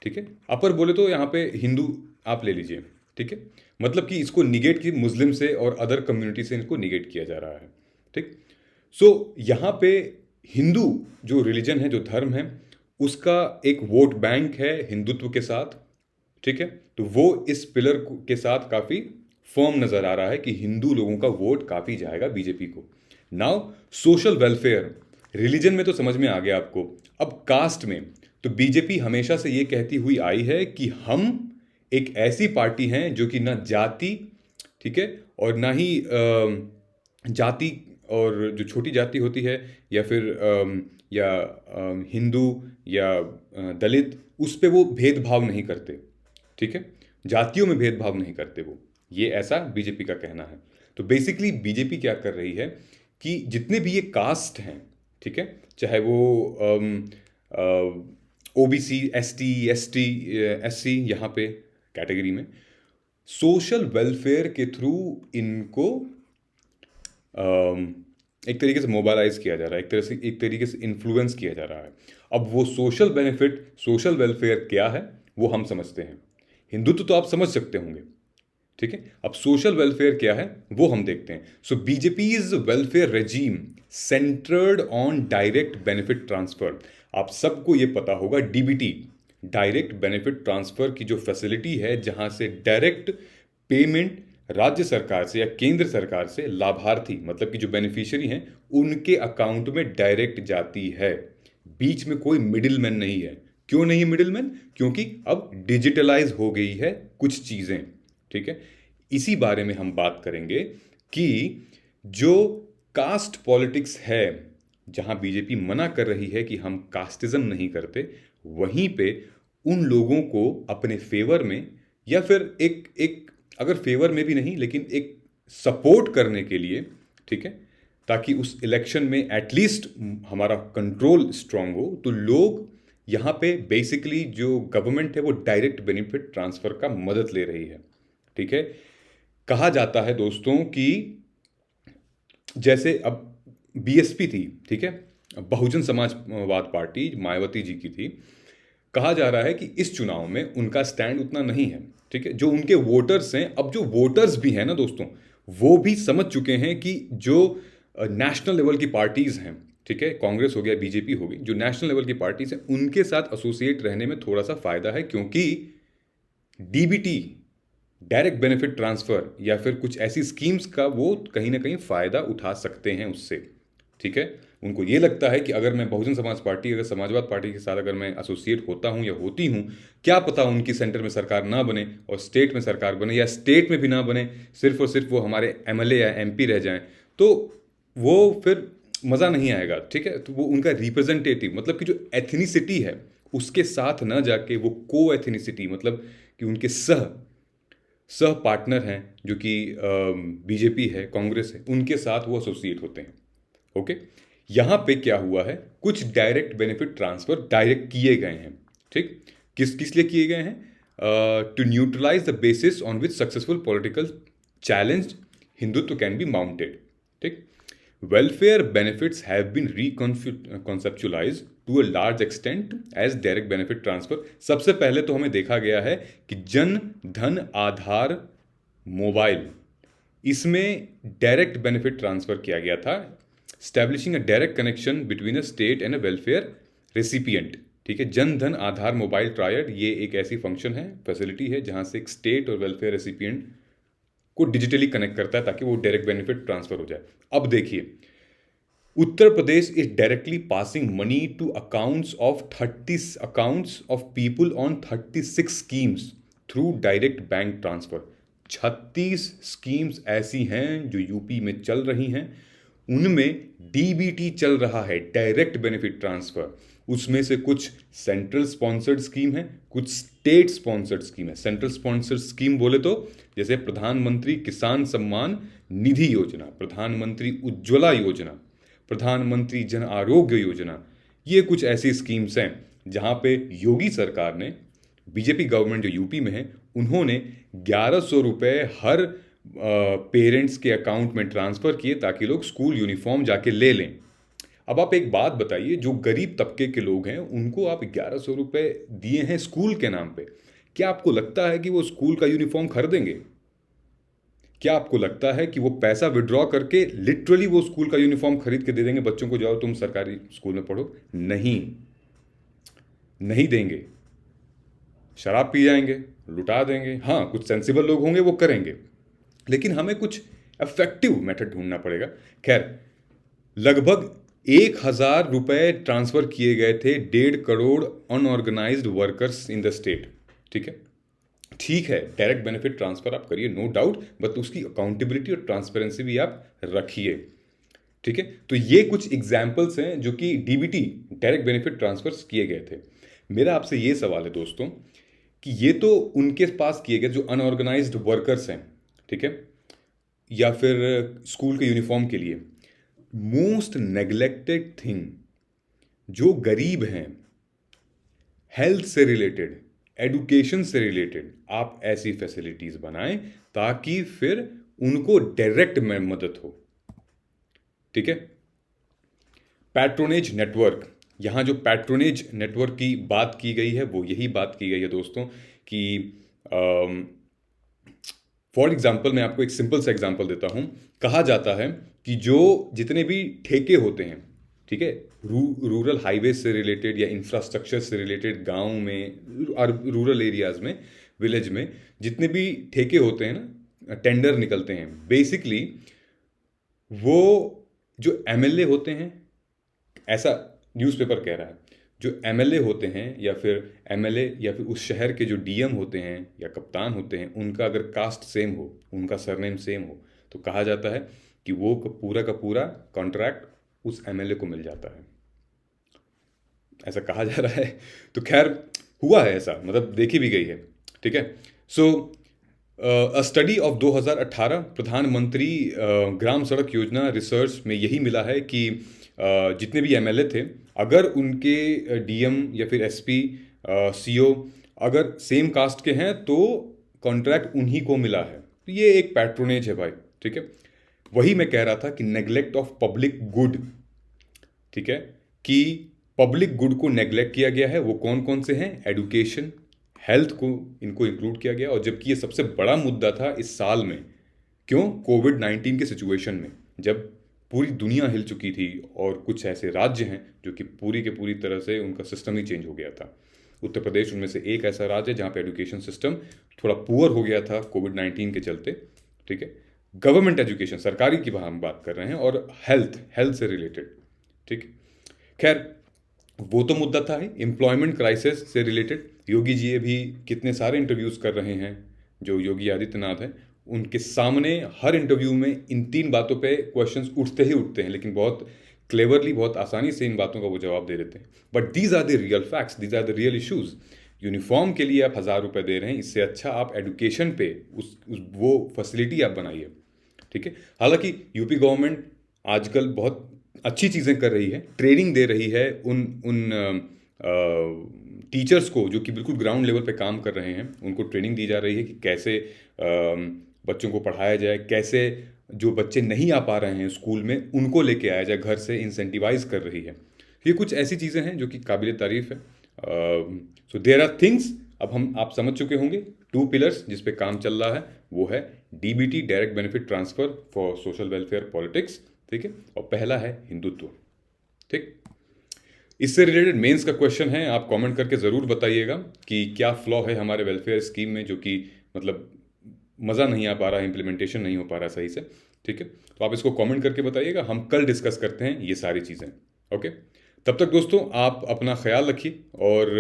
ठीक है, अपर बोले तो यहाँ पे हिंदू आप ले लीजिए, ठीक है, मतलब कि इसको निगेट की मुस्लिम से और अदर कम्युनिटी से इनको निगेट किया जा रहा है। ठीक, सो यहाँ पे हिंदू जो रिलीजन है, जो धर्म है, उसका एक वोट बैंक है हिंदुत्व के साथ। ठीक है, तो वो इस पिलर के साथ काफी फर्म नजर आ रहा है कि हिंदू लोगों का वोट काफी जाएगा बीजेपी को। नाउ सोशल वेलफेयर, रिलीजन में तो समझ में आ गया आपको। अब कास्ट में तो बीजेपी हमेशा से ये कहती हुई आई है कि हम एक ऐसी पार्टी हैं जो कि ना जाति, ठीक है, और ना ही जाति और जो छोटी जाति होती है या फिर हिंदू या दलित, उस पे वो भेदभाव नहीं करते। ठीक है, जातियों में भेदभाव नहीं करते वो, ये ऐसा बीजेपी का कहना है। तो बेसिकली बीजेपी क्या कर रही है कि जितने भी ये कास्ट हैं, ठीक है, चाहे वो ओबीसी, एसटी, एसटी, एससी यहाँ पे कैटेगरी में, सोशल वेलफेयर के थ्रू इनको एक तरीके से मोबालाइज किया जा रहा है, एक तरीके से इन्फ्लुएंस किया जा रहा है। अब वो सोशल बेनिफिट, सोशल वेलफेयर क्या है वो हम समझते हैं। हिंदुत्व तो आप समझ सकते होंगे, ठीक है, अब सोशल वेलफेयर क्या है वो हम देखते हैं। So BJP's welfare regime centred on direct benefit transfer. आप सबको ये पता होगा डीबीटी, डायरेक्ट बेनिफिट ट्रांसफर की जो फैसिलिटी है, जहां से डायरेक्ट पेमेंट राज्य सरकार से या केंद्र सरकार से लाभार्थी, मतलब कि जो बेनिफिशियरी हैं, उनके अकाउंट में डायरेक्ट जाती है। बीच में कोई मिडिल मैन नहीं है। क्यों नहीं है मिडिल मैन? क्योंकि अब डिजिटलाइज हो गई है कुछ चीजें। ठीक है, इसी बारे में हम बात करेंगे कि जो कास्ट पॉलिटिक्स है, जहां बीजेपी मना कर रही है कि हम कास्टिज्म नहीं करते, वहीं पे उन लोगों को अपने फेवर में या फिर एक अगर फेवर में भी नहीं लेकिन एक सपोर्ट करने के लिए, ठीक है, ताकि उस इलेक्शन में एटलीस्ट हमारा कंट्रोल स्ट्रांग हो, तो लोग यहाँ पे बेसिकली जो गवर्नमेंट है वो डायरेक्ट बेनिफिट ट्रांसफर का मदद ले रही है। ठीक है, कहा जाता है दोस्तों कि जैसे अब बीएसपी थी, ठीक है, बहुजन समाजवाद पार्टी मायावती जी की थी, कहा जा रहा है कि इस चुनाव में उनका स्टैंड उतना नहीं है। ठीक है, जो उनके वोटर्स हैं, अब जो वोटर्स भी हैं ना दोस्तों, वो भी समझ चुके हैं कि जो नेशनल लेवल की पार्टीज हैं, ठीक है, कांग्रेस हो गया, बीजेपी हो गई, जो नेशनल लेवल की पार्टीज हैं, उनके साथ एसोसिएट रहने में थोड़ा सा फायदा है, क्योंकि डीबीटी, डायरेक्ट बेनिफिट ट्रांसफर या फिर कुछ ऐसी स्कीम्स का वो कहीं ना कहीं फायदा उठा सकते हैं उससे। ठीक है, उनको ये लगता है कि अगर मैं बहुजन समाज पार्टी, अगर समाजवाद पार्टी के साथ अगर मैं एसोसिएट होता हूं या होती हूं, क्या पता उनकी सेंटर में सरकार ना बने और स्टेट में सरकार बने, या स्टेट में भी ना बने, सिर्फ और सिर्फ वो हमारे एमएलए या एमपी रह जाएं, तो वो फिर मज़ा नहीं आएगा। ठीक है, तो वो उनका रिप्रेजेंटेटिव, मतलब कि जो एथनिसिटी है उसके साथ ना जाके वो को एथनिसिटी, मतलब कि उनके सह पार्टनर हैं जो कि बीजेपी है, कांग्रेस है, उनके साथ वो एसोसिएट होते हैं। ओके, यहां पे क्या हुआ है, कुछ डायरेक्ट बेनिफिट ट्रांसफर डायरेक्ट किए गए हैं। ठीक, किस किस लिए किए गए हैं? To neutralise the basis on which successful political challenge Hindutva can be mounted. ठीक, welfare benefits have been reconceptualized to a large extent as direct benefit transfer। सबसे पहले तो हमें देखा गया है कि जन धन आधार मोबाइल, इसमें डायरेक्ट बेनिफिट ट्रांसफर किया गया था, establishing a direct connection between a state and a welfare recipient. ठीक है, जन धन आधार मोबाइल ट्रायड, ये एक ऐसी फंक्शन है, फैसिलिटी है, जहां से एक स्टेट और वेलफेयर रेसिपिएंट को डिजिटली कनेक्ट करता है ताकि वो डायरेक्ट बेनिफिट ट्रांसफर हो जाए। अब देखिए, Uttar Pradesh is directly passing money to accounts of people on 36 schemes through direct bank transfer. 36 schemes ऐसी हैं जो यूपी में चल रही हैं, उनमें डीबीटी चल रहा है, डायरेक्ट बेनिफिट ट्रांसफर। उसमें से कुछ सेंट्रल स्पॉन्सर्ड स्कीम है, कुछ स्टेट स्पॉन्सर्ड स्कीम है। सेंट्रल स्पॉन्सर्ड स्कीम बोले तो जैसे प्रधानमंत्री किसान सम्मान निधि योजना, प्रधानमंत्री उज्ज्वला योजना, प्रधानमंत्री जन आरोग्य योजना, ये कुछ ऐसी स्कीम्स हैं जहां पे योगी सरकार ने, बीजेपी गवर्नमेंट जो यूपी में है, उन्होंने 1100 रुपये हर पेरेंट्स के अकाउंट में ट्रांसफ़र किए ताकि लोग स्कूल यूनिफॉर्म जाके ले लें। अब आप एक बात बताइए, जो गरीब तबके के लोग हैं उनको आप 1100 रुपये दिए हैं स्कूल के नाम पे, क्या आपको लगता है कि वो स्कूल का यूनिफॉर्म खरीदेंगे? क्या आपको लगता है कि वो पैसा विड्रॉ करके लिटरली वो स्कूल का यूनिफॉर्म खरीद के दे देंगे बच्चों को, जाओ तुम सरकारी स्कूल में पढ़ो? नहीं, नहीं देंगे। शराब पी जाएंगे, लुटा देंगे। हाँ, कुछ सेंसिबल लोग होंगे वो करेंगे, लेकिन हमें कुछ इफेक्टिव मेथड ढूंढना पड़ेगा। खैर, लगभग 1,000 रुपए ट्रांसफर किए गए थे 1.5 crore unorganised workers in the state. ठीक है, ठीक है, डायरेक्ट बेनिफिट ट्रांसफर आप करिए, नो डाउट, बट उसकी अकाउंटेबिलिटी और ट्रांसपेरेंसी भी आप रखिए। ठीक है, तो ये कुछ एग्जाम्पल्स हैं जो कि डीबीटी, डायरेक्ट बेनिफिट ट्रांसफर्स किए गए थे। मेरा आपसे ये सवाल है दोस्तों कि ये तो उनके पास किए गए जो अनऑर्गेनाइज्ड वर्कर्स हैं, ठीक है, या फिर स्कूल के यूनिफॉर्म के लिए। मोस्ट नेग्लेक्टेड थिंग, जो गरीब हैं, हेल्थ से रिलेटेड, एडुकेशन से रिलेटेड, आप ऐसी फैसिलिटीज बनाएं ताकि फिर उनको डायरेक्ट में मदद हो। ठीक है, पैट्रोनेज नेटवर्क, यहां जो पैट्रोनेज नेटवर्क की बात की गई है वो यही बात की गई है दोस्तों कि फॉर एग्जाम्पल मैं आपको एक सिंपल सा एग्जाम्पल देता हूं। कहा जाता है कि जो जितने भी ठेके होते हैं, ठीक है, रूरल हाईवे से रिलेटेड या इंफ्रास्ट्रक्चर से रिलेटेड, गांव में और रूरल एरियाज में, विलेज में जितने भी ठेके होते हैं ना, टेंडर निकलते हैं, बेसिकली वो जो एमएलए होते हैं, ऐसा न्यूज़पेपर कह रहा है, जो एमएलए होते हैं या फिर एमएलए या फिर उस शहर के जो डीएम होते हैं या कप्तान होते हैं, उनका अगर कास्ट सेम हो, उनका सरनेम सेम हो, तो कहा जाता है कि वो पूरा का पूरा कॉन्ट्रैक्ट उस एमएलए को मिल जाता है, ऐसा कहा जा रहा है। तो खैर हुआ है ऐसा, मतलब देखी भी गई है। ठीक है, सो अ स्टडी ऑफ 2018 प्रधानमंत्री ग्राम सड़क योजना रिसर्च में यही मिला है कि जितने भी एमएलए थे, अगर उनके डीएम या फिर एसपी, सीओ अगर सेम कास्ट के हैं तो कॉन्ट्रैक्ट उन्हीं को मिला है। तो ये एक पैट्रोनेज है भाई। ठीक है, वही मैं कह रहा था कि नेग्लेक्ट ऑफ पब्लिक गुड, ठीक है, कि पब्लिक गुड को नेग्लेक्ट किया गया है। वो कौन कौन से हैं? एडुकेशन, हेल्थ को इनको इंक्लूड किया गया, और जबकि ये सबसे बड़ा मुद्दा था इस साल में। क्यों? कोविड-19 के सिचुएशन में, जब पूरी दुनिया हिल चुकी थी और कुछ ऐसे राज्य हैं जो कि पूरी के पूरी तरह से उनका सिस्टम ही चेंज हो गया था। उत्तर प्रदेश उनमें से एक ऐसा राज्य है जहाँ पे एजुकेशन सिस्टम थोड़ा पुअर हो गया था कोविड-19 के चलते। ठीक है, गवर्नमेंट एजुकेशन, सरकारी की हम बात कर रहे हैं, और हेल्थ से रिलेटेड। ठीक, खैर वो तो मुद्दा था ही। एम्प्लॉयमेंट क्राइसिस से रिलेटेड योगी जी भी कितने सारे इंटरव्यूज़ कर रहे हैं, जो योगी आदित्यनाथ हैं, उनके सामने हर इंटरव्यू में इन 3 बातों पे क्वेश्चंस उठते ही उठते हैं, लेकिन बहुत क्लेवरली, बहुत आसानी से इन बातों का वो जवाब दे देते हैं। But these are the real facts, these are the real issues. Uniform के लिए आप 1,000 रुपये दे रहे हैं, इससे अच्छा आप एडुकेशन पे वो फैसिलिटी आप बनाइए। ठीक है, हालांकि यूपी गवर्नमेंट आजकल बहुत अच्छी चीज़ें कर रही है, ट्रेनिंग दे रही है उन टीचर्स को जो कि बिल्कुल ग्राउंड लेवल पे काम कर रहे हैं। उनको ट्रेनिंग दी जा रही है कि कैसे बच्चों को पढ़ाया जाए, कैसे जो बच्चे नहीं आ पा रहे हैं स्कूल में उनको लेके आया जाए, घर से इंसेंटिवाइज कर रही है। ये कुछ ऐसी चीज़ें हैं जो कि काबिल तारीफ है। सो देयर आर थिंग्स, अब आप समझ चुके होंगे 2 पिलर्स जिस पे काम चल रहा है, वो है DBT, direct benefit transfer for social welfare politics. ठीक है, और पहला है हिंदुत्व। ठीक, इससे रिलेटेड मेंस का क्वेश्चन है, आप कमेंट करके ज़रूर बताइएगा कि क्या फ्लॉ है हमारे वेलफेयर स्कीम में, जो कि मतलब मज़ा नहीं आ पा रहा है, इम्प्लीमेंटेशन नहीं हो पा रहा सही से। ठीक है, तो आप इसको कमेंट करके बताइएगा, हम कल डिस्कस करते हैं ये सारी चीज़ें। ओके, तब तक दोस्तों आप अपना ख्याल रखिए, और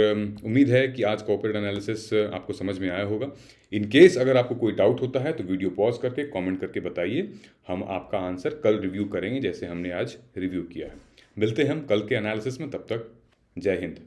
उम्मीद है कि आज कॉर्पोरेट एनालिसिस आपको समझ में आया होगा। इन केस अगर आपको कोई डाउट होता है तो वीडियो पॉज करके कमेंट करके बताइए, हम आपका आंसर कल रिव्यू करेंगे जैसे हमने आज रिव्यू किया है। मिलते हैं हम कल के एनालिसिस में, तब तक जय हिंद।